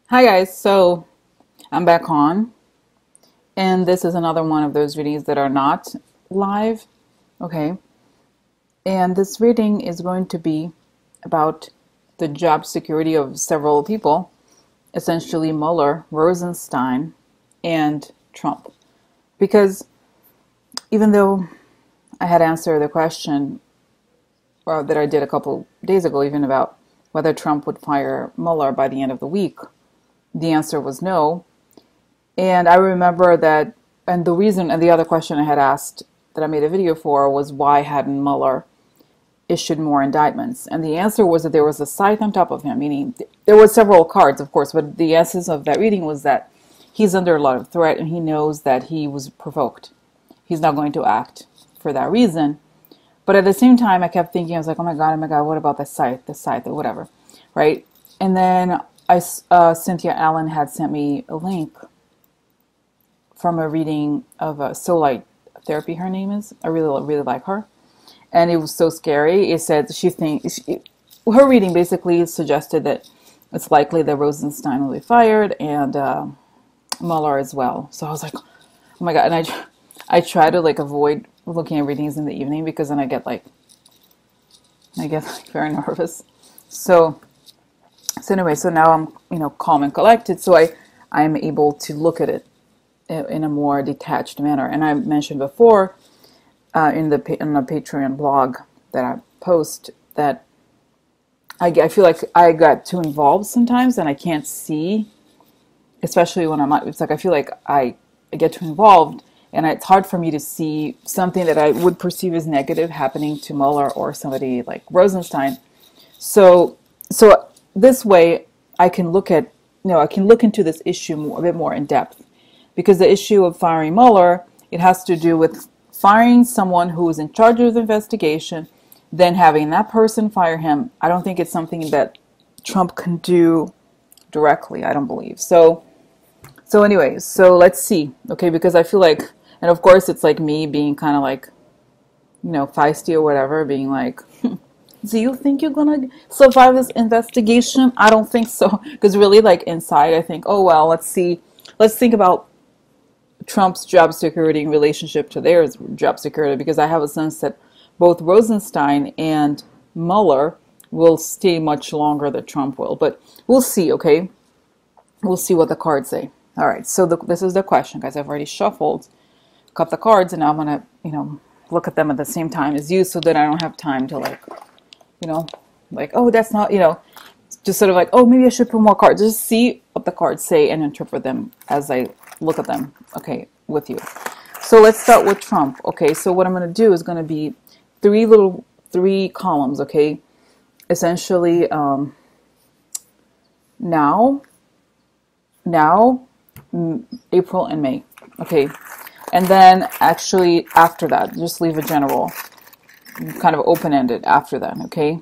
Hi guys, so I'm back on, and this is another one of those readings that are not live, okay? And this reading is going to be about the job security of several people, essentially Mueller, Rosenstein, and Trump. Because even though I had answered the question that I did a couple days ago, even about whether Trump would fire Mueller by the end of the week, the answer was no. And I remember that, and the reason, and the other question I had asked that I made a video for was why hadn't Mueller issued more indictments? And the answer was that there was a scythe on top of him, meaning there were several cards, of course, but the essence of that reading was that he's under a lot of threat and he knows that he was provoked. He's not going to act for that reason. But at the same time, I kept thinking, I was like, oh my God, what about the scythe, or whatever, right? And then Cynthia Allen had sent me a link from a reading of Soul Light Therapy, her name is. I really like her. And it was so scary. It said her reading basically suggested that it's likely that Rosenstein will be fired and Mueller as well. So I was like, oh my God. And I try to avoid looking at readings in the evening because then I get very nervous. So anyway, so now I'm calm and collected, so I'm able to look at it in a more detached manner. And I mentioned before in the Patreon blog that I post that I feel like I got too involved sometimes and I can't see, especially when it's like I feel like I get too involved and it's hard for me to see something that I would perceive as negative happening to Mueller or somebody like Rosenstein. So this way I can look at, I can look into this issue a bit more in depth. Because the issue of firing Mueller, it has to do with firing someone who is in charge of the investigation, then having that person fire him. I don't think it's something that Trump can do directly, I don't believe. So anyway, so let's see, okay? Because I feel like, and of course it's like me being kind of like, feisty or whatever, being like, do you think you're gonna survive this investigation? I don't think so. Because really, like inside, I think, oh well, let's think about Trump's job security in relationship to their job security, because I have a sense that both Rosenstein and Mueller will stay much longer than Trump will. But we'll see, okay? We'll see what the cards say. All right, so this is the question, guys. I've already shuffled a couple of cards, and now I'm going to, look at them at the same time as you so that I don't have time to, oh, that's not, just sort of like, oh, maybe I should put more cards. Just see what the cards say and interpret them as I look at them, okay, with you. So let's start with Trump, okay? So what I'm going to do is going to be three columns, okay? Essentially, now, April and May, okay? And then actually after that, just leave a general, kind of open-ended after that, okay?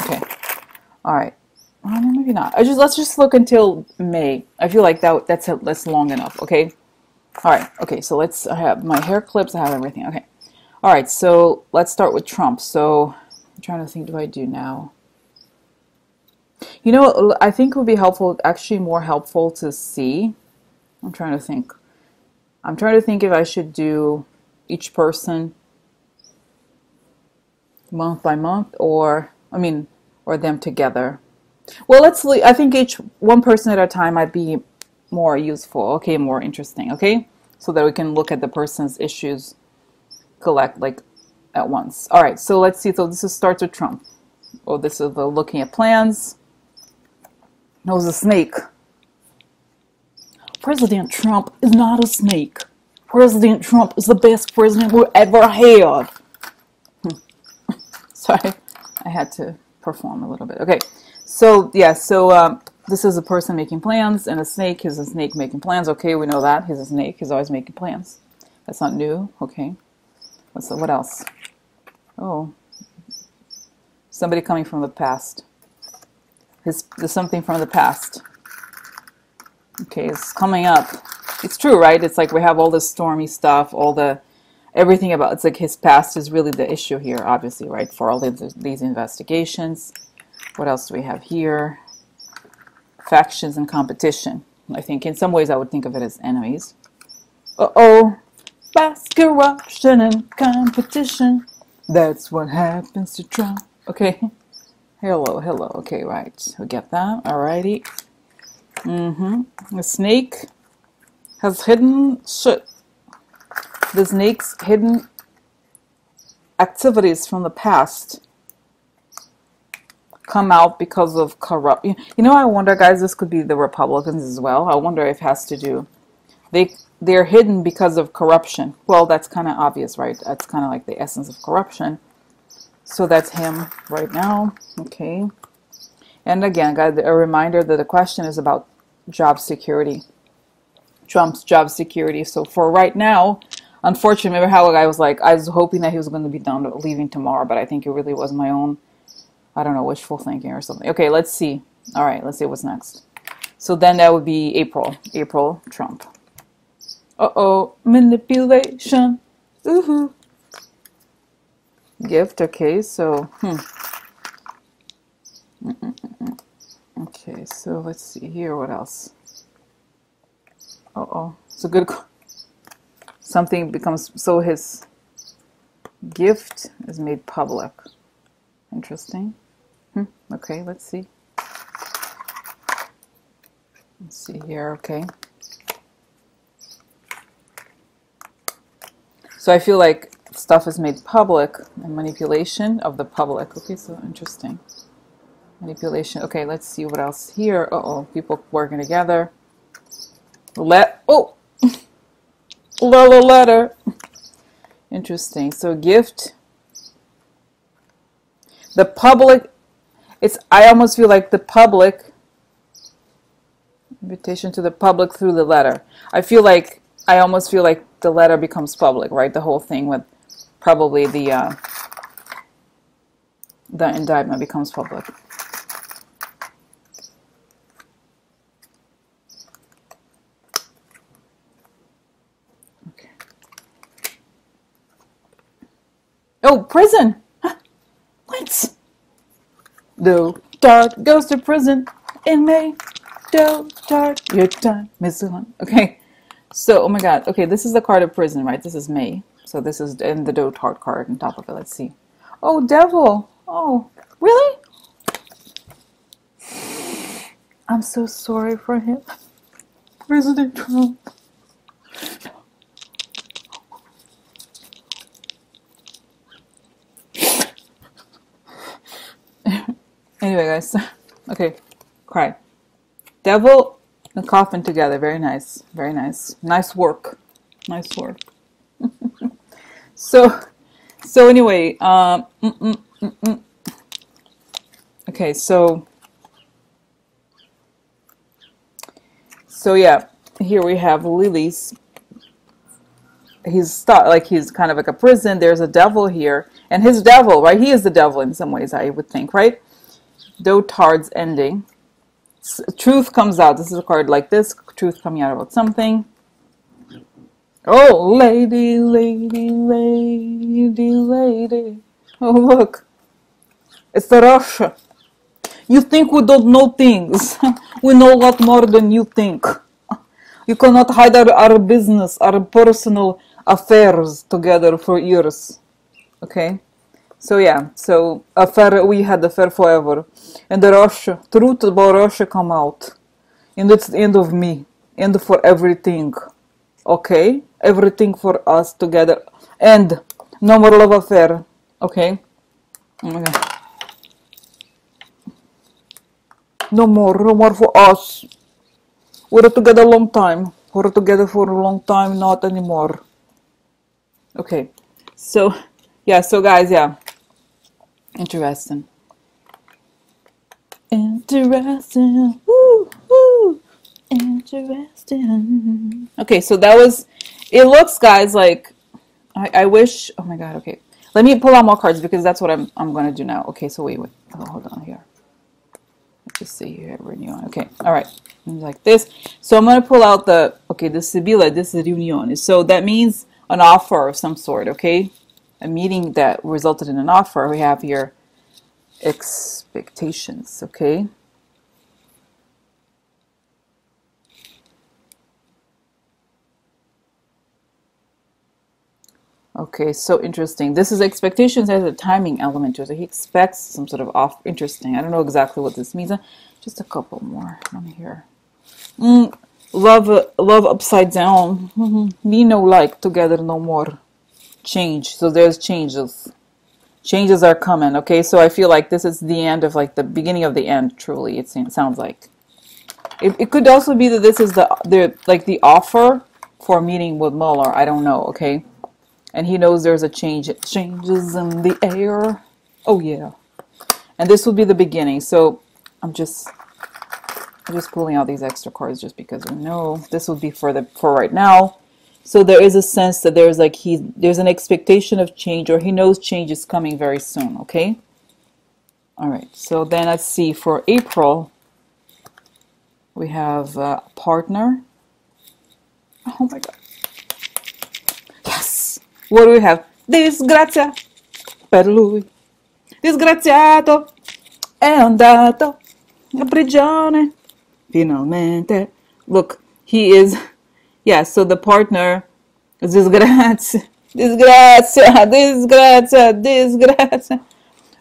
Okay. All right. Well, maybe not. Let's just look until May. I feel like that's long enough. Okay. All right. Okay. So I have my hair clips. I have everything. Okay. All right. So let's start with Trump. So I'm trying to think. Do I do now? I think it would be helpful, actually more helpful to see. I'm trying to think. If I should do each person month by month or them together. Well, I think each one person at a time might be more useful, okay, more interesting, okay? So that we can look at the person's issues at once. All right, so let's see. So this starts with Trump. Oh, this is the looking at plans. No, it's a snake. President Trump is not a snake. President Trump is the best president we ever had. Sorry, I had to perform a little bit. Okay, so yeah, this is a person making plans, and a snake is a snake making plans. Okay, we know that. He's a snake. He's always making plans. That's not new. Okay, what else? Oh, somebody coming from the past. There's something from the past. Okay, it's coming up. It's true, right? It's like we have all this stormy stuff, everything about, it's like his past is really the issue here, obviously, right? For all these investigations. What else do we have here? factions and competition. I think in some ways I would think of it as enemies. Uh-oh. Past corruption and competition. That's what happens to Trump. Okay. Hello, hello. Okay, right. We get that. Alrighty. The snake has hidden shit. The snake's hidden activities from the past come out because of corrupt. You know, I wonder, guys, this could be the Republicans as well. I wonder if it has to do. They're hidden because of corruption. Well, that's kind of obvious, right? That's kind of like the essence of corruption. So that's him right now. Okay. And again, guys, a reminder that the question is about job security. Trump's job security. So for right now, unfortunately, remember how I was like, I was hoping that he was going to be done leaving tomorrow, but I think it really was my own, I don't know, wishful thinking or something. Okay, let's see. All right, let's see what's next. So then that would be April. April, Trump. Uh-oh, manipulation. Ooh-hoo. Gift, okay, so, Okay, so let's see here, what else? Uh-oh, it's a good, something becomes, so his gift is made public. Interesting. Okay, let's see. Let's see here, okay. So I feel like stuff is made public and manipulation of the public. Okay, so interesting. Manipulation. Okay, let's see what else here. Uh-oh, people working together. Letter. Interesting. So gift. The public, I almost feel like the public, invitation to the public through the letter. I almost feel like the letter becomes public, right? The whole thing with probably the indictment becomes public. Okay. Oh, prison! Huh? What? The dart goes to prison in May. Don't start your time, Miss One. Okay. So, oh my God. Okay, this is the card of prison, right? This is May. So this is in the Dotard card on top of it. Let's see. Oh, devil. Oh, really? I'm so sorry for him. President Trump. Anyway, guys. Okay, cry. Devil and coffin together. Very nice. Very nice. Nice work. Nice work. So anyway, okay, so yeah, here we have Lily's. He's kind of like a prison. There's a devil here, and his devil, right? He is the devil in some ways, I would think, right? Dotard's ending. Truth comes out. This is a card like this. Truth coming out about something. Oh, lady, lady, lady, lady. Oh, look. It's the Russia. You think we don't know things. We know a lot more than you think. You cannot hide our business, our personal affairs together for years. Okay? So yeah, so we had affair forever. And the Russia, truth about Russia come out. And it's the end of me. End for everything. Okay? Everything for us together. And no more love affair. Okay? Oh my God. No more for us. We're together a long time. We're together for a long time, not anymore. Okay. So, yeah, so guys, yeah. Interesting. Interesting. Woo, woo. Interesting. Okay, so that was, it looks, guys, like, I wish, oh my God, okay. Let me pull out more cards because that's what I'm going to do now. Okay, so wait. Oh, hold on here. Let's just see here. Reunion. Okay, all right. Like this. So I'm going to pull out the, okay, the Sibila, this is Reunion. So that means an offer of some sort, okay? A meeting that resulted in an offer. We have here expectations, okay? Okay, so interesting. This is expectations as a timing element to it. So he expects some sort of off. Interesting. I don't know exactly what this means. Just a couple more on here. Love, love upside down. Me no like together no more. Change. So there's changes. Changes are coming. Okay, so I feel like this is the end of like the beginning of the end. Truly, it sounds like. It could also be that this is the offer for a meeting with Mueller. I don't know. Okay. And he knows there's a changes in the air. Oh yeah. And this will be the beginning. So I'm just pulling out these extra cards just because we know this would be for right now. So there is a sense that there's an expectation of change, or he knows change is coming very soon, okay? All right. So then let's see, for April we have a partner. Oh my god. Yes. What do we have? Disgrazia per lui. Disgraziato è andato a prigione. Finalmente. Look, he is, yeah, so the partner is disgrazia. Disgrazia, disgrazia, disgrazia.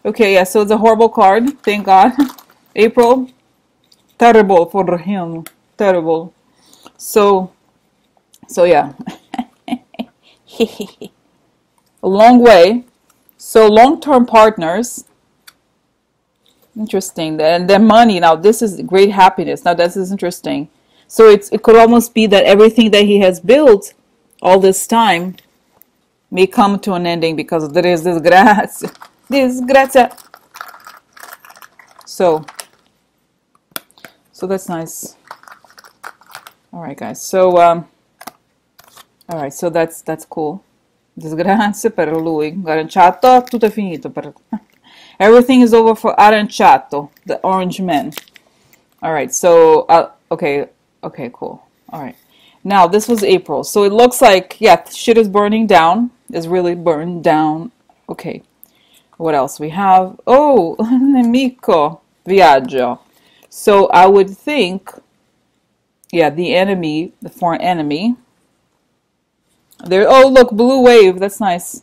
Okay, yeah, so it's a horrible card. Thank God. April, terrible for him. Terrible. So yeah. A long way. So long-term partners. Interesting. And their money. Now this is great happiness. Now this is interesting. So it could almost be that everything that he has built all this time may come to an ending because there is disgrazia. Disgrazia. So that's nice. All right, guys. So all right, so that's cool. Disgrazia per lui. Aranciato, tutto è finito. Everything is over for Aranciato, the orange man. All right, so okay, cool. All right. Now this was April, so it looks like, yeah, shit is burning down. Is really burned down. Okay. What else we have? Oh, nemico viaggio. So I would think, yeah, the enemy, the foreign enemy. There. Oh, look, blue wave. That's nice.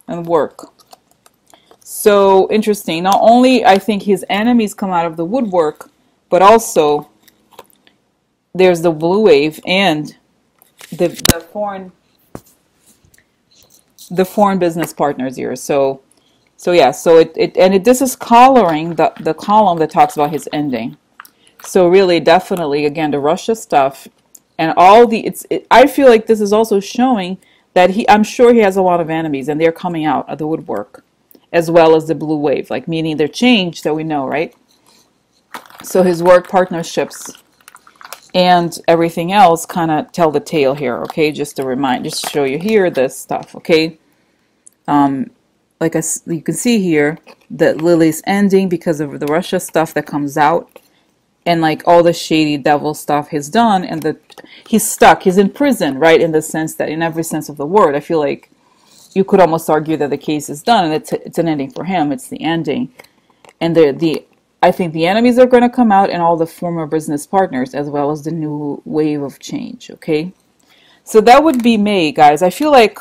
And work. So interesting. Not only I think his enemies come out of the woodwork, but also there's the blue wave and the foreign business partners here. So yeah. So this is coloring the column that talks about his ending. So really, definitely, again, the Russia stuff and all I feel like this is also showing that I'm sure he has a lot of enemies and they're coming out of the woodwork, as well as the blue wave, like meaning their change that we know, right? So his work partnerships and everything else kind of tell the tale here, okay? Just to show you here this stuff, okay? Like you can see here that Lily's ending because of the Russia stuff that comes out, and like all the shady devil stuff he's done, and he's stuck, he's in prison, right? In the sense that, in every sense of the word, I feel like you could almost argue that the case is done and it's an ending for him. It's the ending, and I think the enemies are going to come out, and all the former business partners, as well as the new wave of change. Okay, so that would be May, guys. I feel like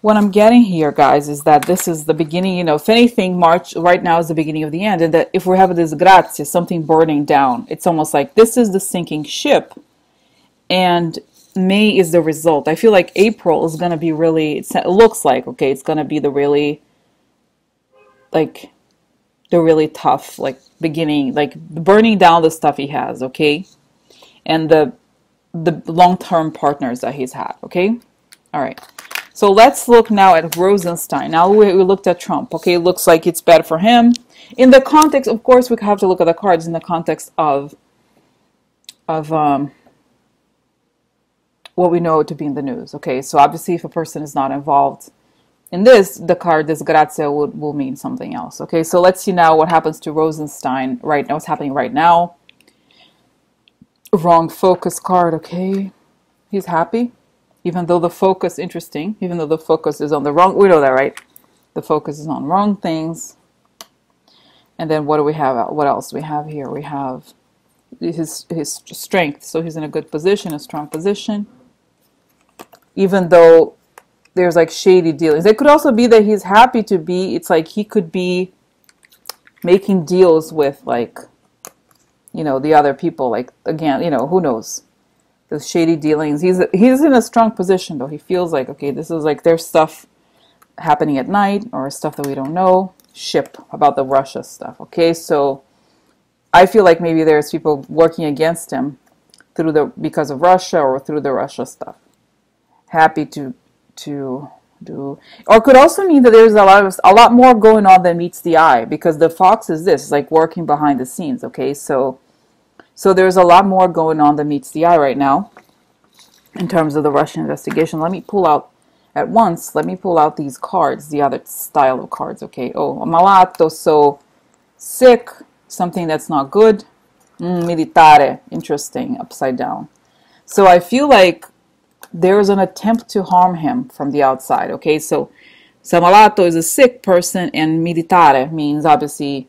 what I'm getting here, guys, is that this is the beginning. You know, if anything, March right now is the beginning of the end, and that if we have this disgrazia, something burning down, it's almost like this is the sinking ship, and May is the result. I feel like April is going to be really, it looks like, okay, it's going to be the really tough, like, beginning, like burning down the stuff he has, okay, and the long-term partners that he's had, okay. All right, so let's look now at Rosenstein. Now we looked at Trump, okay. It looks like it's bad for him in the context, of course. We have to look at the cards in the context of what we know to be in the news, okay. So obviously, if a person is not involved in this, the card disgrazia will mean something else, okay. So let's see now what happens to Rosenstein right now. What's happening right now? Wrong focus card, okay. He's happy, even though the focus, interesting, even though the focus is on the wrong, we know that, right? The focus is on wrong things. And then what do we have? What else do we have here? We have his strength. So he's in a good position, a strong position. Even though there's like shady dealings. It could also be that he's happy to be, it's like he could be making deals with like, you know, the other people, like, again, you know, who knows, those shady dealings. He's in a strong position though. He feels like, okay, this is like, there's stuff happening at night or stuff that we don't know. Ship about the Russia stuff. Okay, so I feel like maybe there's people working against him because of Russia or through the Russia stuff. Happy to do, or could also mean that there's a lot more going on than meets the eye, because the fox is this, like working behind the scenes. Okay, so there's a lot more going on than meets the eye right now in terms of the Russian investigation. Let me pull out at once. Let me pull out these cards, the other style of cards. Okay. Oh, malato, so sick, something that's not good. Militare, interesting, upside down. So I feel like there's an attempt to harm him from the outside. Okay, so malato is a sick person, and militare means obviously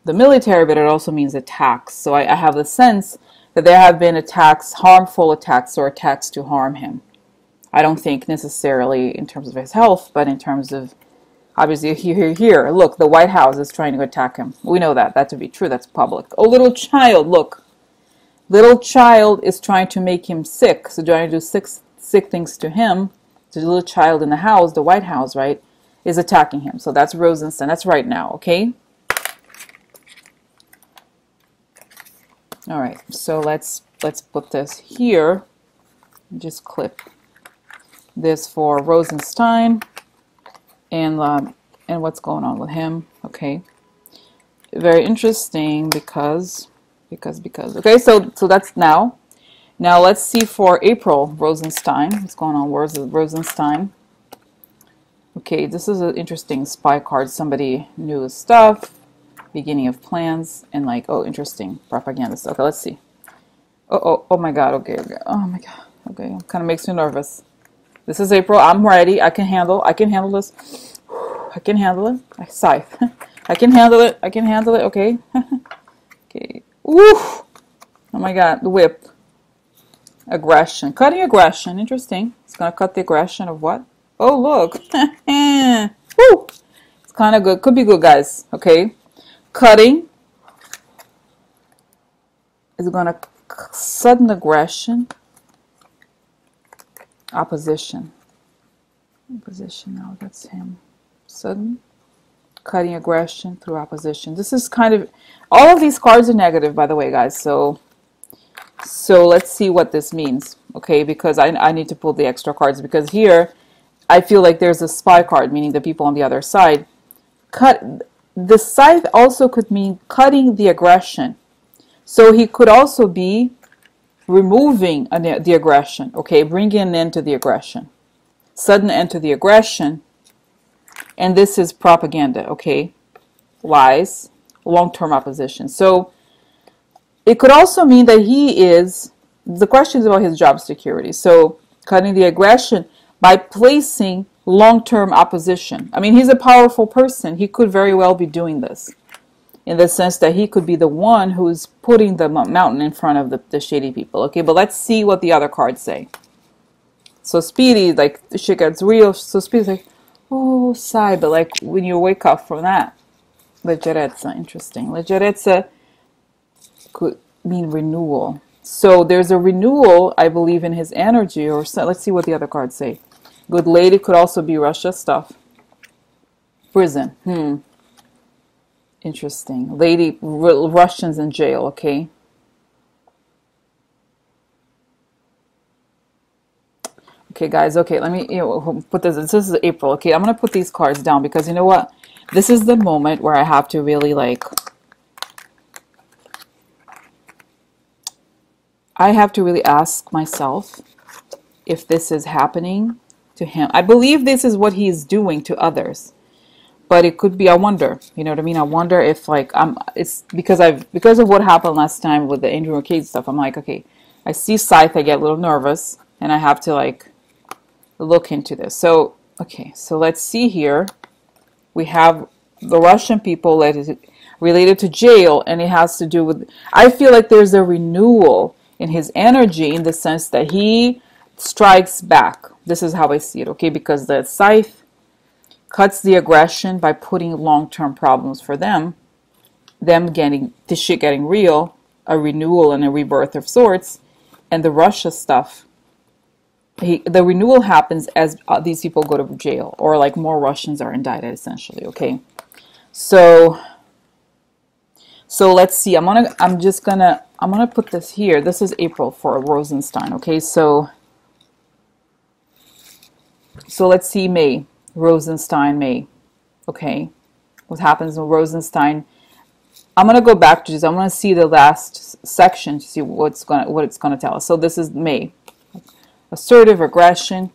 the military, but it also means attacks. So I have the sense that there have been attacks, harmful attacks, or attacks to harm him. I don't think necessarily in terms of his health, but in terms of, obviously, here, look, the White House is trying to attack him. We know that to be true. That's public. Oh, little child, look. Little child is trying to make him sick. So trying to do sick things to him. The little child in the house, the White House, right, is attacking him. So that's Rosenstein. That's right now, okay? All right, so let's put this here. Just clip this for Rosenstein and what's going on with him. Okay, very interesting because okay, so that's now let's see for April Rosenstein, what's going on. Where's Rosenstein? Okay, this is an interesting spy card. Somebody knew stuff, beginning of plans, and like, oh, interesting propaganda. Okay, let's see. Oh my god. Okay, oh my god. Okay, kind of makes me nervous. This is April. I'm ready. I can handle this. I can handle it. I sigh. I can handle it. Okay. Okay. Ooh. Oh my god. The whip. Aggression. Cutting aggression. Interesting. It's gonna cut the aggression of what? Oh, look. Woo. It's kind of good. Could be good, guys. Okay. Cutting is gonna sudden aggression. Opposition. Now that's him. Sudden cutting aggression through opposition. This is kind of, all of these cards are negative, by the way, guys. So let's see what this means. Okay, because I need to pull the extra cards, because here I feel like there's a spy card, meaning the people on the other side. The scythe also could mean cutting the aggression. So he could also be removing the aggression, okay, bringing an end to the aggression, sudden end to the aggression, and this is propaganda, okay, lies, long-term opposition. So it could also mean that the question is about his job security, so cutting the aggression by placing long-term opposition. I mean, he's a powerful person. He could very well be doing this, in the sense that he could be the one who's putting the mountain in front of the shady people. Okay, but let's see what the other cards say. So Speedy, like, the shit gets real. So Speedy's like, oh, sigh, but like, when you wake up from that, leggerezza, interesting. Leggerezza could mean renewal. So there's a renewal, I believe, in his energy, or so. Let's see what the other cards say. Good lady could also be Russia stuff. Prison, interesting. Lady, Russians in jail, okay. Okay, guys, okay, let me put this. This is April, okay. I'm going to put these cards down, because you know what? This is the moment where I have to really, like, I have to really ask myself if this is happening to him. I believe this is what he's doing to others. But it could be, I wonder, you know what I mean? I wonder if, like, it's because of what happened last time with the Andrew McCabe stuff. I'm like, okay, I see Scythe, I get a little nervous, and I have to, like, look into this. So, okay, so let's see here. We have the Russian people that is related to jail, and it has to do with, I feel like there's a renewal in his energy, in the sense that he strikes back. This is how I see it, okay? Because the scythe cuts the aggression by putting long-term problems for them getting the shit getting real, a renewal and a rebirth of sorts, and the Russia stuff. The renewal happens as these people go to jail, or like more Russians are indicted, essentially. Okay, so let's see. I'm gonna put this here. This is April for Rosenstein. Okay, so let's see May. Rosenstein May. Okay, what happens in Rosenstein? I'm gonna go back to this. I'm gonna see the last section to see what it's gonna tell us. So this is May. Assertive aggression.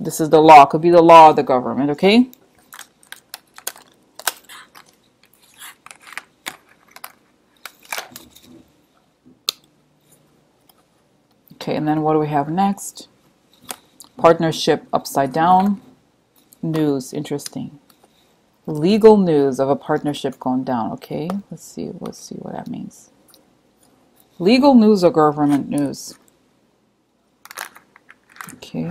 This is the law. Could be the law of the government. Okay. Okay, and then what do we have next? Partnership upside down. News. Interesting. Legal news of a partnership going down. Okay, let's see what that means. Legal news or government news. Okay,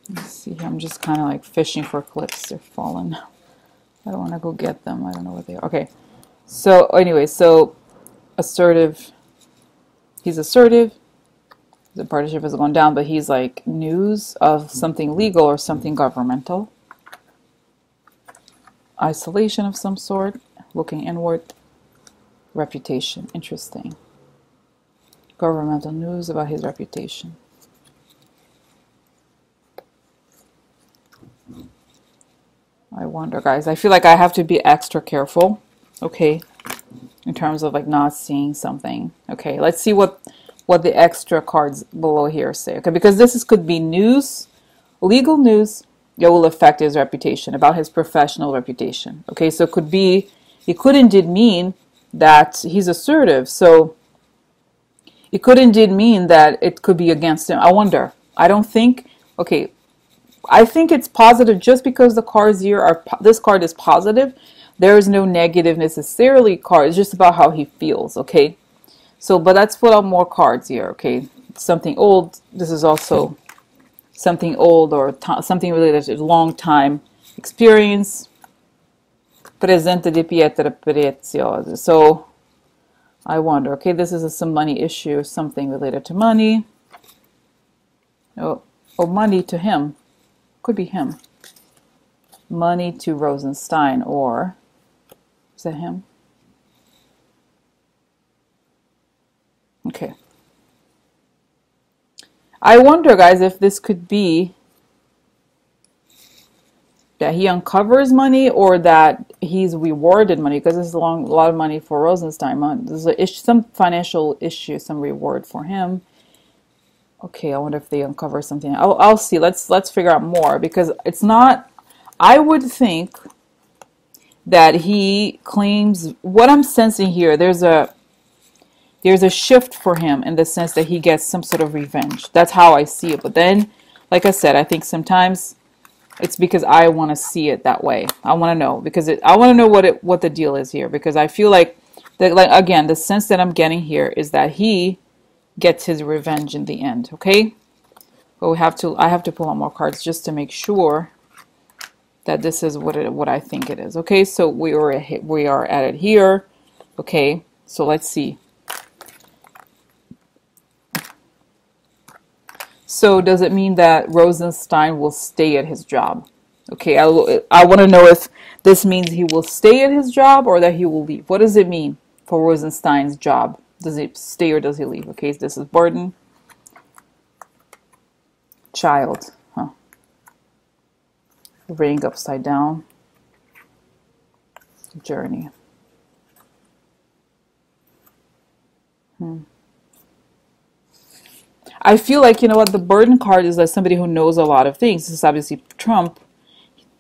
let's see. I'm just kind of like fishing for clips. They're falling. I don't want to go get them. I don't know what they are. Okay, so anyway, so assertive. He's assertive. The partnership is going down, but he's like news of something legal or something governmental. Isolation of some sort, looking inward. Reputation. Interesting. Governmental news about his reputation. I wonder, guys. I feel like I have to be extra careful, okay, in terms of like not seeing something. Okay, let's see what the extra cards below here say. Okay, because could be news, legal news that will affect his reputation, about his professional reputation. Okay, so it could indeed mean that he's assertive. So it could indeed mean that it could be against him. I wonder. I don't think. Okay. I think it's positive just because the cards here are, this card is positive. There is no negative necessarily card. It's just about how he feels, okay? So, but let's put out more cards here, okay? Something old. This is also something old or something related to long time experience. Presente di pietra preziosa. So, I wonder, okay, this is some money issue, something related to money. Oh, money to him. Could be him. Money to Rosenstein, or is that him? Okay. I wonder, guys, if this could be that he uncovers money or that he's rewarded money, because this is a lot of money for Rosenstein. There's some financial issue, some reward for him. Okay, I wonder if they uncover something. I'll see. Let's figure out more, because it's not. I would think that he claims, what I'm sensing here, there's a shift for him in the sense that he gets some sort of revenge. That's how I see it. But then, like I said, I think sometimes it's because I want to see it that way. I want to know, because I want to know what the deal is here, because I feel like that, like, again, the sense that I'm getting here is that he gets his revenge in the end. Okay, but I have to pull out more cards just to make sure that this is what I think it is. Okay, so we are at it here. Okay, so let's see. So does it mean that Rosenstein will stay at his job? Okay, I want to know if this means he will stay at his job or that he will leave. What does it mean for Rosenstein's job? Does he stay or does he leave? Okay, so this is burden. Child. Huh. Ring upside down. Journey. I feel like, you know what, the burden card is like somebody who knows a lot of things. This is obviously Trump.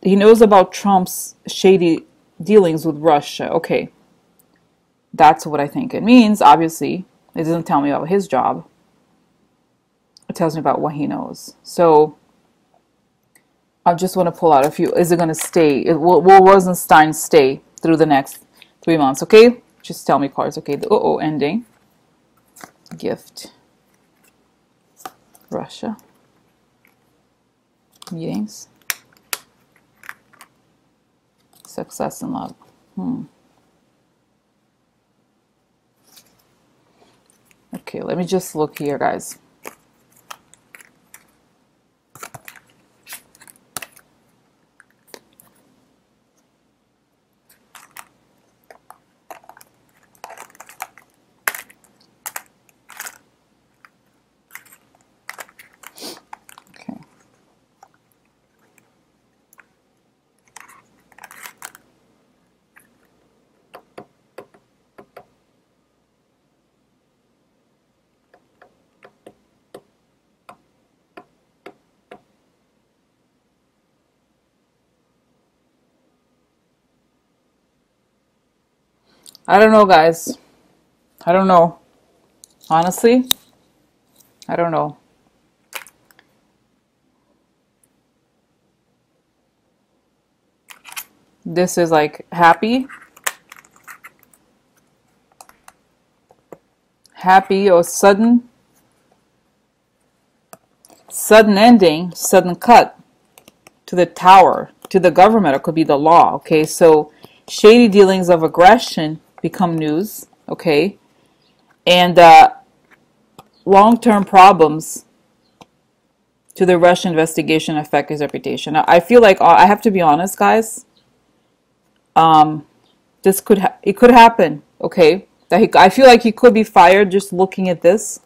He knows about Trump's shady dealings with Russia. Okay. That's what I think it means. Obviously, it doesn't tell me about his job. It tells me about what he knows. So I just want to pull out a few. Is it going to stay? Will Rosenstein stay through the next 3 months? Okay, just tell me cards. Okay, the ending. Gift. Russia. Meetings. Success in love. Okay, let me just look here, guys. Okay. I don't know, guys. I don't know. Honestly, I don't know. This is like happy or sudden ending, sudden cut to the tower, to the government. It could be the law. Okay, so shady dealings of aggression become news. Okay, and long-term problems to the Russia investigation affect his reputation. Now, I feel like I have to be honest, guys. This it could happen. Okay, that I feel like he could be fired just looking at this.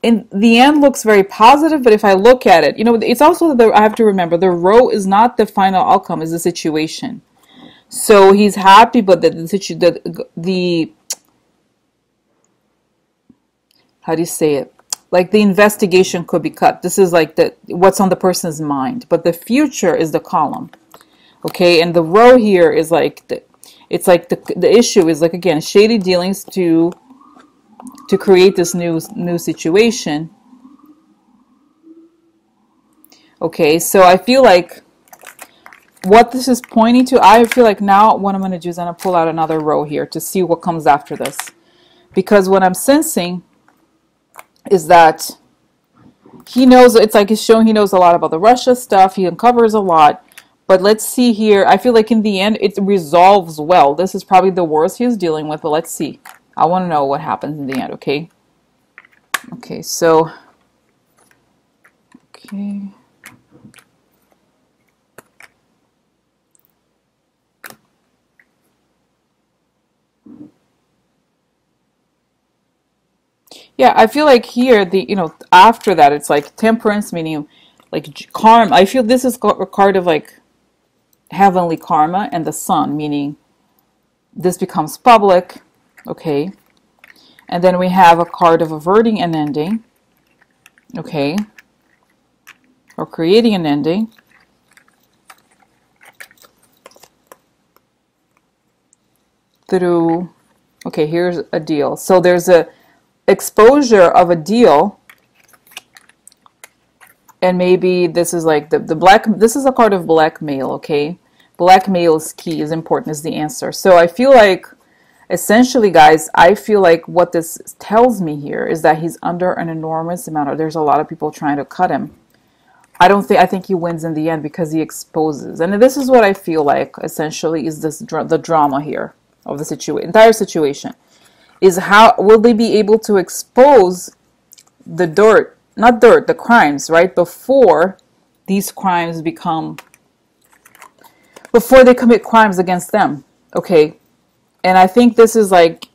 In the end, looks very positive, but if I look at it, it's also I have to remember the row is not the final outcome; is the situation. So he's happy, but the how do you say it? Like the investigation could be cut. This is like what's on the person's mind, but the future is the column. Okay, and the row here is like it's like the issue is like, again, shady dealings to create this new situation. Okay, so I feel like what this is pointing to, I feel like now what I'm going to do is I'm going to pull out another row here to see what comes after this. Because what I'm sensing is that he knows, it's like he's showing he knows a lot about the Russia stuff. He uncovers a lot. But let's see here. I feel like in the end, it resolves well. This is probably the worst he's dealing with, but let's see. I want to know what happens in the end, okay? Okay, so... Okay. Yeah, I feel like here, after that, it's like temperance, meaning like karma. I feel this is a card of like heavenly karma, and the sun, meaning this becomes public, okay? And then we have a card of averting an ending, okay? Or creating an ending. Through, okay, here's a deal. So there's a exposure of a deal, and maybe this is like the black, this is a card of blackmail, okay? Blackmail is key, is important, is the answer. So I feel like, essentially, guys, I feel like what this tells me here is that he's under an enormous amount of, there's a lot of people trying to cut him. I think he wins in the end because he exposes. And this is what I feel like, essentially, is this the drama here of the entire situation. Is how will they be able to expose the the crimes, right? Before these crimes before they commit crimes against them, okay? And I think this is like,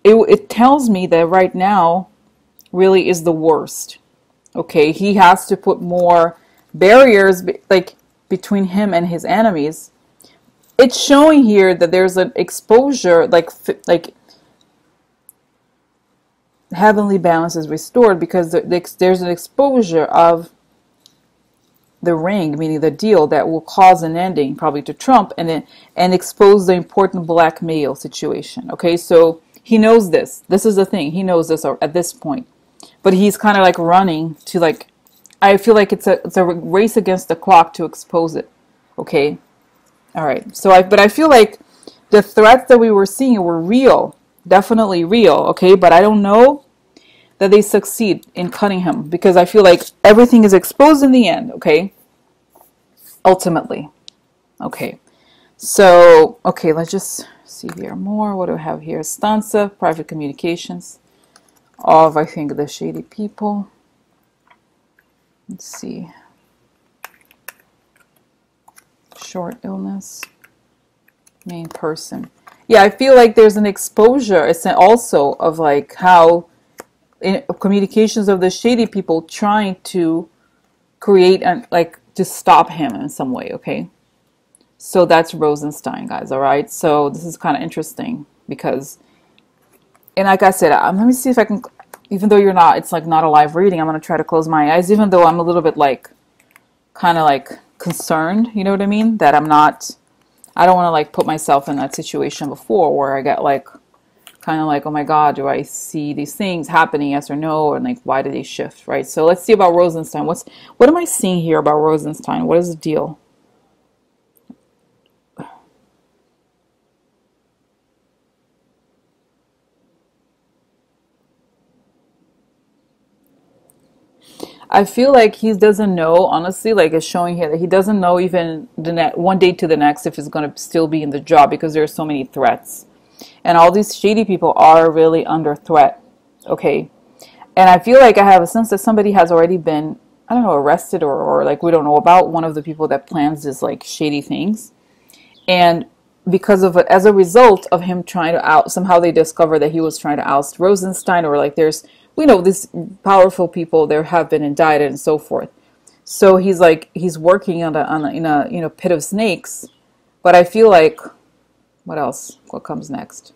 it tells me that right now really is the worst, okay? He has to put more barriers between him and his enemies. It's showing here that there's an exposure, like heavenly balance is restored because there's an exposure of the ring, meaning the deal, that will cause an ending probably to Trump, and expose the important blackmail situation. Okay, so he knows this. This is the thing. He knows this at this point, but he's kind of like running to like. I feel like it's a race against the clock to expose it. Okay, all right. So but I feel like the threats that we were seeing were real, definitely real. Okay, but I don't know. that they succeed in cutting him, because I feel like everything is exposed in the end, okay? Ultimately. Okay. So, okay, let's just see here more. What do I have here? Stanza, private communications of, I think, the shady people. Let's see. Short illness. Main person. Yeah, I feel like there's an exposure. It's also of like how in communications of the shady people trying to create and like to stop him in some way, okay? So that's Rosenstein, guys, all right? So this is kind of interesting because, and like I said, let me see if I can, even though you're not, it's like not a live reading, I'm going to try to close my eyes, even though I'm a little bit like, kind of like concerned, you know what I mean? That I'm not, I don't want to like put myself in that situation before where I get like, kind of like, oh my God, do I see these things happening, yes or no? And like, why do they shift, right? So let's see about Rosenstein. What am I seeing here about Rosenstein? What is the deal? I feel like he doesn't know, honestly, like it's showing here that he doesn't know even one day to the next if he's going to still be in the job because there are so many threats. And all these shady people are really under threat, okay? And I feel like I have a sense that somebody has already been, I don't know, arrested or like we don't know about one of the people that plans this like shady things. And because of it, as a result of him trying to out, somehow they discover that he was trying to oust Rosenstein, or like there's, we know these powerful people, there have been indicted and so forth. So he's like, he's working in a pit of snakes. But I feel like, what else? What comes next?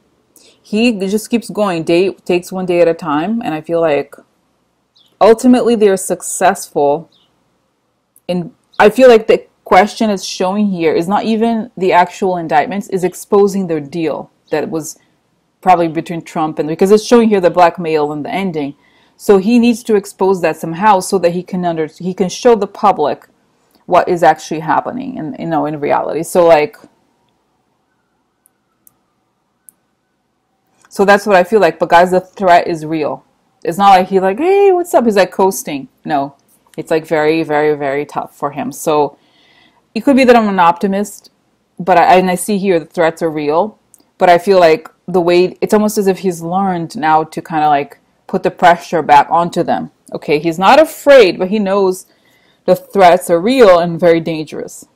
He just keeps going, takes one day at a time. And I feel like ultimately they're successful in, I feel like the question is showing here is not even the actual indictments, is exposing their deal that was probably between Trump and, because it's showing here the blackmail and the ending. So he needs to expose that somehow so that he can show the public what is actually happening in reality. So like, so that's what I feel like. But guys, the threat is real. It's not like he's like, hey, what's up? He's like coasting. No, it's like very, very, very tough for him. So it could be that I'm an optimist, but I see here the threats are real. But I feel like the way, it's almost as if he's learned now to kind of like put the pressure back onto them. Okay, he's not afraid, but he knows the threats are real and very dangerous.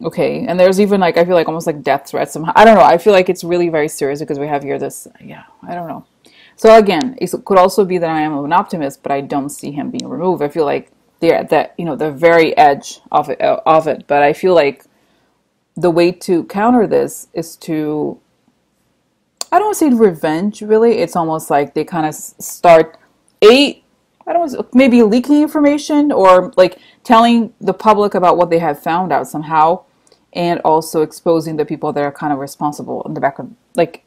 Okay, and there's even like, I feel like almost like death threats somehow. I don't know. I feel like it's really very serious because we have here this, yeah, I don't know. So again, it could also be that I am an optimist, but I don't see him being removed. I feel like they're at that, the very edge of it. But I feel like the way to counter this is to, I don't want to say revenge, really. It's almost like they kind of start, I don't know, maybe leaking information or like telling the public about what they have found out somehow, and also exposing the people that are kind of responsible in the background. Like,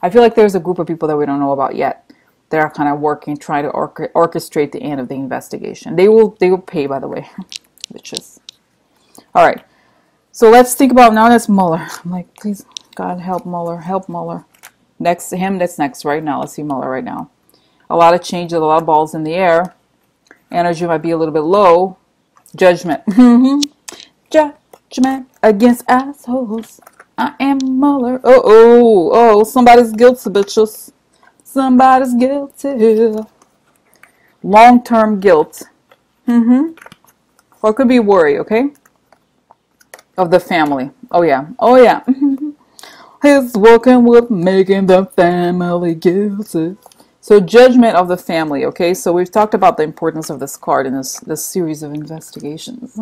I feel like there's a group of people that we don't know about yet that are kind of working, trying to orchestrate the end of the investigation. They will pay, by the way, bitches. All right. So let's think about, now that's Mueller. I'm like, please, God, help Mueller, help Mueller. Next to him, that's next right now. Let's see Mueller right now. A lot of changes, a lot of balls in the air. Energy might be a little bit low. Judgment. Judgment against assholes. I am Mueller. Oh, somebody's guilty, bitches. Somebody's guilty. Long-term guilt. Or it could be worry, okay? Of the family. Oh, yeah. He's working with making the family guilty. So judgment of the family, okay? So we've talked about the importance of this card in this series of investigations.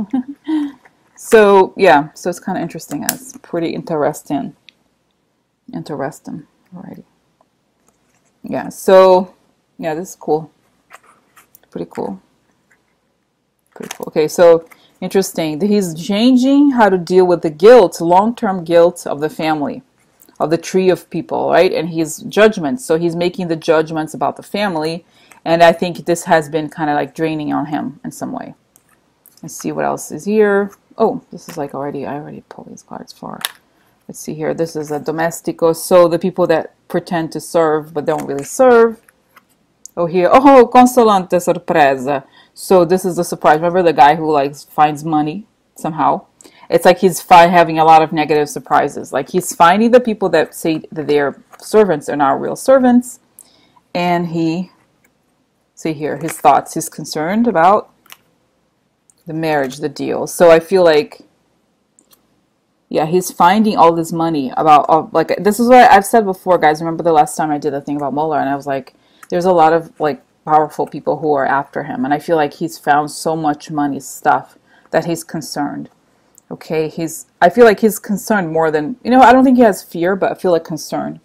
So, yeah. So it's kind of interesting. It's pretty interesting. Alrighty. Yeah, so, yeah, this is cool. Pretty cool. Okay, so interesting. He's changing how to deal with the guilt, long-term guilt of the family, of the tree of people, right? And he's judgments. So he's making the judgments about the family. And I think this has been kind of like draining on him in some way. Let's see what else is here. Oh, this is like I already pulled these cards for. Let's see here. This is a domestico. So the people that pretend to serve but don't really serve. Oh, here. Oh, consolante sorpresa. So this is the surprise. Remember the guy who like finds money somehow? It's like he's having a lot of negative surprises. Like he's finding the people that say that they're servants are not real servants. And he, see here, his thoughts. He's concerned about the marriage, the deal. So I feel like, yeah, he's finding all this money about, like, this is what I've said before, guys. Remember the last time I did the thing about Mueller, and I was like, there's a lot of, like, powerful people who are after him. And I feel like he's found so much money stuff that he's concerned. Okay, I feel like he's concerned more than, I don't think he has fear, but I feel like concerned.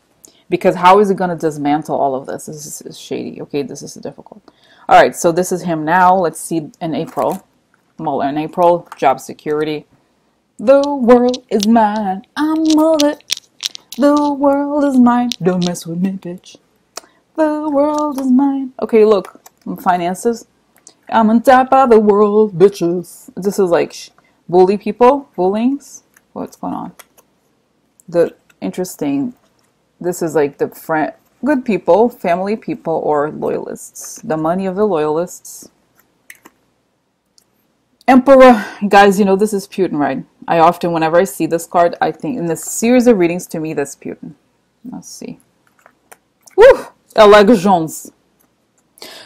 Because how is he going to dismantle all of this? This is shady. Okay, this is difficult. All right, so this is him now. Let's see in April. Mueller in April, job security. The world is mine. I'm Mueller. The world is mine. Don't mess with me, bitch. The world is mine. Okay, look. Finances. I'm on top of the world, bitches. This is like bully people. Bullings. What's going on? Interesting. This is like the good people, family people, or loyalists. The money of the loyalists. Emperor, guys, this is Putin, right? I often, whenever I see this card, I think in this series of readings, to me, that's Putin. Let's see. Woo! Elections.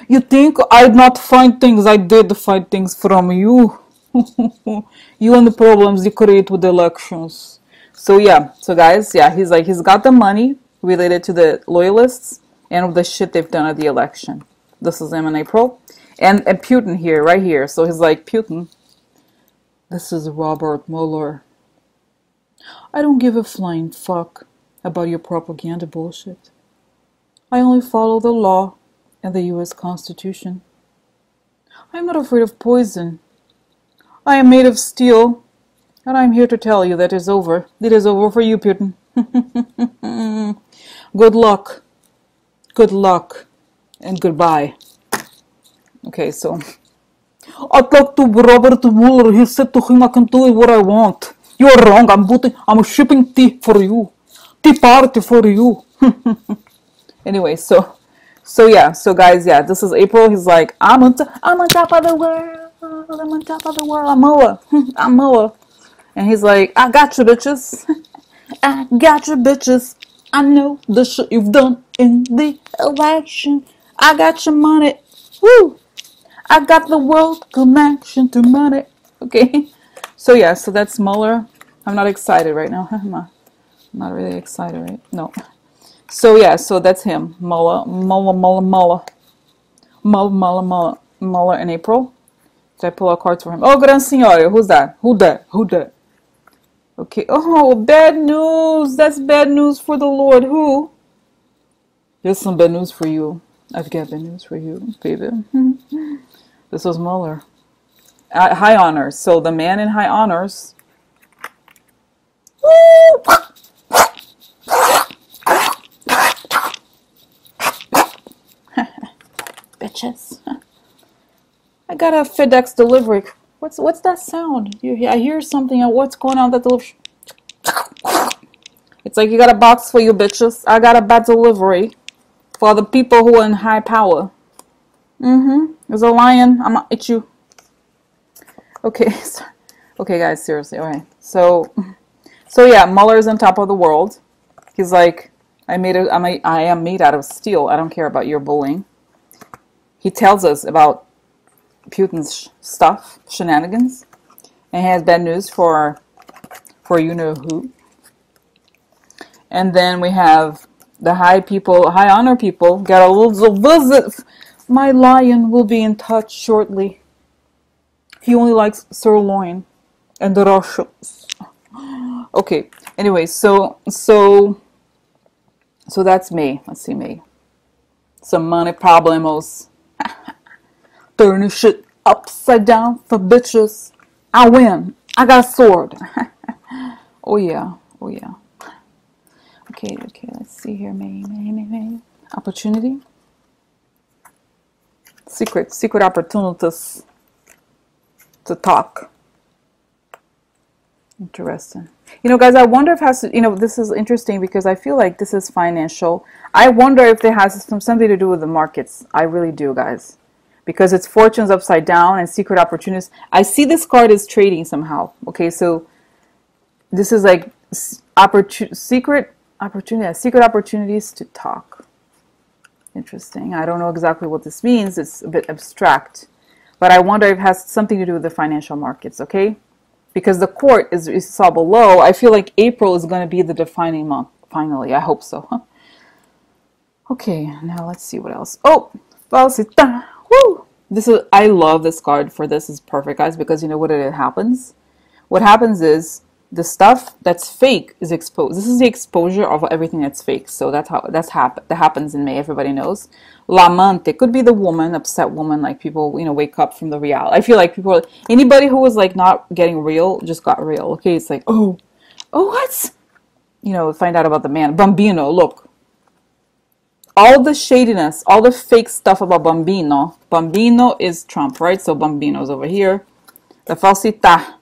You think I'd not find things? I did find things from you. You and the problems you create with elections. So yeah, so guys, yeah, he's got the money related to the loyalists and the shit they've done at the election. This is him in April. And Putin here, right here. So he's like, Putin, this is Robert Mueller. I don't give a flying fuck about your propaganda bullshit. I only follow the law and the U.S. Constitution. I'm not afraid of poison. I am made of steel, and I'm here to tell you that it's over. It is over for you, Putin. Good luck. Good luck. And goodbye. Okay, so I talked to Robert Mueller. He said to him, I can do what I want. You're wrong. I'm shipping tea for you. Tea party for you. Anyway, so yeah, so guys, yeah, this is April. He's like, I'm on top of the world. I'm on top of the world. I'm Mueller. I'm Mueller. And he's like, I got you, bitches. I got you, bitches. I know the shit you've done in the election. I got your money. Woo! I got the world connection to money. Okay? So yeah, so that's Mueller. I'm not excited right now. I'm not really excited, right? No. So yeah, so that's him. Mueller in April. Did I pull out cards for him? Oh, Gran Signore. Who's that? Who that? Okay. Oh, bad news. That's bad news for the Lord. Who? Here's some bad news for you. I've got bad news for you, baby. This was Mueller. High honors. So the man in high honors. Woo! Bitches. I got a FedEx delivery. What's that sound? I hear something. What's going on with that delivery? It's like you got a box for you, bitches. I got a bad delivery for the people who are in high power. There's a lion. I'm gonna eat you. Okay. Okay, guys. Seriously. All right. So yeah, Mueller's on top of the world. He's like, I am made out of steel. I don't care about your bullying. He tells us about Putin's stuff, shenanigans, and he has bad news for you know who. And then we have the high honor people got a little visit. My lion will be in touch shortly. He only likes sirloin and the Russians. Okay. Anyway, so that's me. Let's see me. Some money problemos. Turning shit upside down for bitches. I win. I got a sword. Oh yeah. Okay. Let's see here. May. Opportunity. Secret opportunities to talk. Interesting. You know, guys, I wonder if it has to, this is interesting because I feel like this is financial. I wonder if it has something to do with the markets. I really do, guys. Because it's fortunes upside down and secret opportunities. I see this card as trading somehow. Okay, so this is like secret opportunities to talk. Interesting. I don't know exactly what this means. It's a bit abstract. But I wonder if it has something to do with the financial markets, okay? Because the court is saw below, I feel like April is going to be the defining month. Finally, I hope so. Huh? Okay, now let's see what else. Oh, falsita. Woo! I love this card for this. Is perfect, guys, because you know what it happens? What happens is the stuff that's fake is exposed. This is the exposure of everything that's fake. So that happens in May. Everybody knows. L'amante could be the woman, upset woman, like people, wake up from the reality. I feel like anybody who was like not getting real just got real. Okay, it's like, oh, what? Find out about the man. Bambino, look. All the shadiness, all the fake stuff about Bambino. Bambino is Trump, right? So Bambino's over here. The falsità.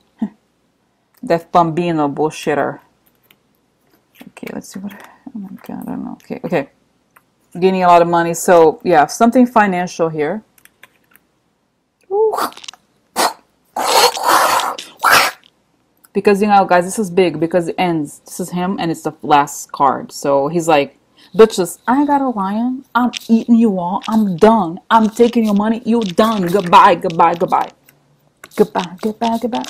That Bambino bullshitter. Okay, let's see what. Oh my God, I don't know. Okay. Gaining a lot of money. So yeah, something financial here. Ooh. Because guys, this is big because it ends. This is him, and it's the last card. So he's like, bitches, I got a lion. I'm eating you all. I'm done. I'm taking your money. You done. Goodbye. Goodbye. Goodbye. Goodbye. Goodbye. Goodbye.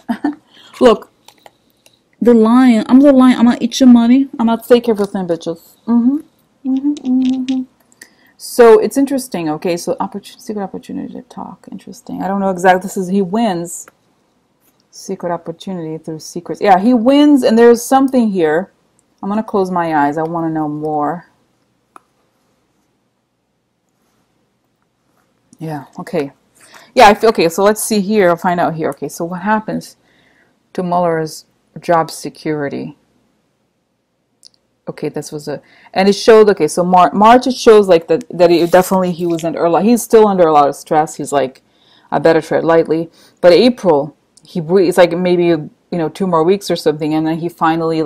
Look. The lion. I'm the lion. I'm gonna eat your money. I'm gonna take everything, bitches. So it's interesting. Okay, so secret opportunity to talk. Interesting. I don't know exactly. He wins. Secret opportunity through secrets. Yeah, he wins, and there's something here. I'm gonna close my eyes. I want to know more. Yeah. Okay. Yeah. Okay. So let's see here. I'll find out here. Okay. So what happens to Mueller's job security? Okay, this was and it showed. Okay, so March it shows like that he was under a lot. He's still under a lot of stress. He's like, I better tread lightly. But April, he breathes. It's like maybe 2 more weeks or something, and then he finally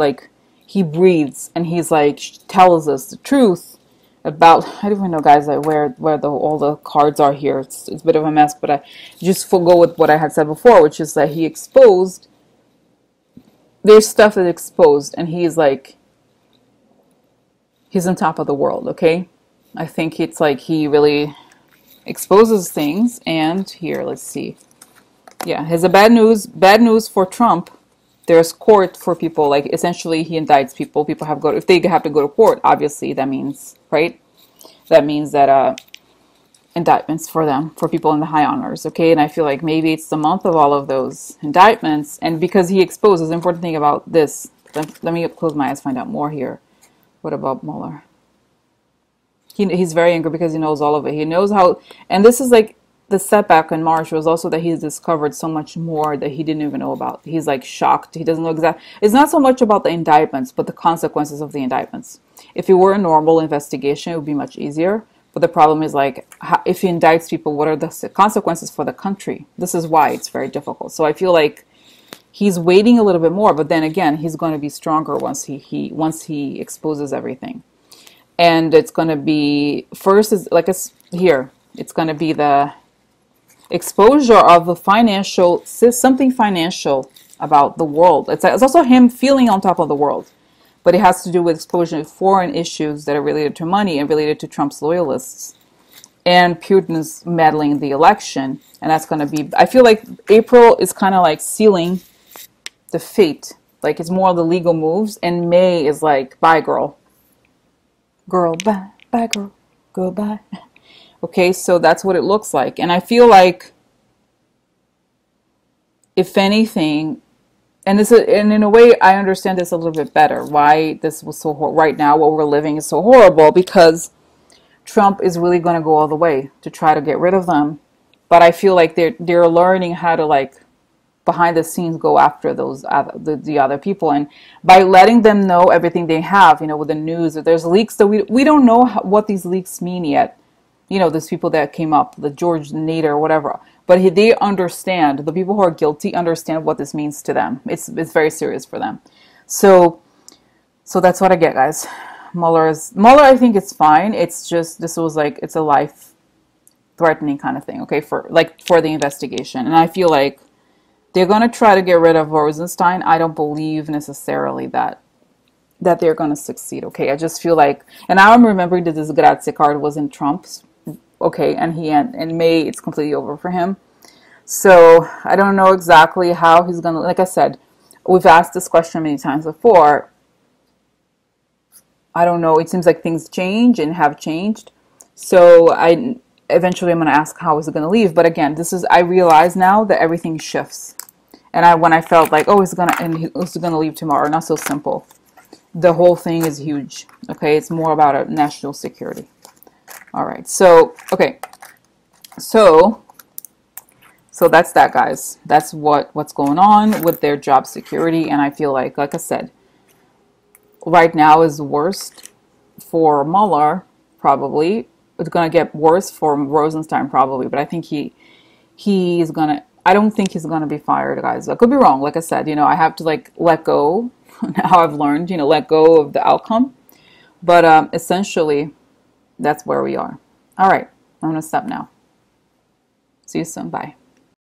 he breathes and he's like tells us the truth about. I don't even know, guys, like where all the cards are here. It's a bit of a mess, but I just go with what I had said before, which is that he exposed. There's stuff that's exposed, and he's like, he's on top of the world, okay? I think it's like he really exposes things, and here, let's see. Yeah, here's a bad news for Trump. There's court for people, like essentially he indicts people. People if they have to go to court, obviously that means, right? That means that indictments for people in the high honors, okay? And I feel like maybe it's the month of all of those indictments, and because he exposes, the important thing about this, let me close my eyes, find out more here. What about Mueller? He's very angry because he knows all of it. He knows how, and this is like the setback in March was also that he's discovered so much more that he didn't even know about. He's like shocked. He doesn't know exactly. It's not so much about the indictments, but the consequences of the indictments. If it were a normal investigation, it would be much easier. But the problem is if he indicts people, what are the consequences for the country? This is why it's very difficult. So I feel like he's waiting a little bit more, but then again, he's going to be stronger once he exposes everything. And it's going to be first is like here. It's going to be the exposure of something financial about the world. It's also him feeling on top of the world. But it has to do with exposure of foreign issues that are related to money and related to Trump's loyalists. And Putin's meddling in the election. And that's going to be, I feel like April is kind of like sealing the fate. Like it's more of the legal moves. And May is like, bye, girl. Girl, bye. Bye, girl. Goodbye. Okay, so that's what it looks like. And I feel like, if anything, and in a way, I understand this a little bit better. Why this was so right now, what we're living is so horrible, because Trump is really going to go all the way to try to get rid of them. But I feel like they're learning how to behind the scenes go after those the other people, and by letting them know everything they have, with the news. If there's leaks that we don't know what these leaks mean yet. Those people that came up, the George Nader or whatever. but they understand, the people who are guilty understand what this means to them. It's very serious for them. So that's what I get, guys. Mueller, I think it's fine. It's just, this was like, it's a life threatening kind of thing, okay, for the investigation. And I feel like they're going to try to get rid of Rosenstein. I don't believe necessarily that they're going to succeed, okay? I just feel like, and now I'm remembering that this Grazie card was in Trump's, okay, and in May, it's completely over for him. So I don't know exactly how he's going to, like I said, we've asked this question many times before. I don't know. It seems like things change and have changed. So eventually I'm going to ask how is it going to leave. But again, I realize now that everything shifts. And when I felt like, oh, he's going to leave tomorrow. Not so simple. The whole thing is huge. Okay. It's more about national security. All right. So, okay. So that's that, guys. That's what's going on with their job security. And I feel like I said, right now is worst for Mueller, probably. It's going to get worse for Rosenstein, probably. But I think he's going to, I don't think he's going to be fired, guys. I could be wrong. Like I said, I have to let go. Now I've learned, let go of the outcome. But essentially, that's where we are. All right. I'm going to stop now. See you soon. Bye.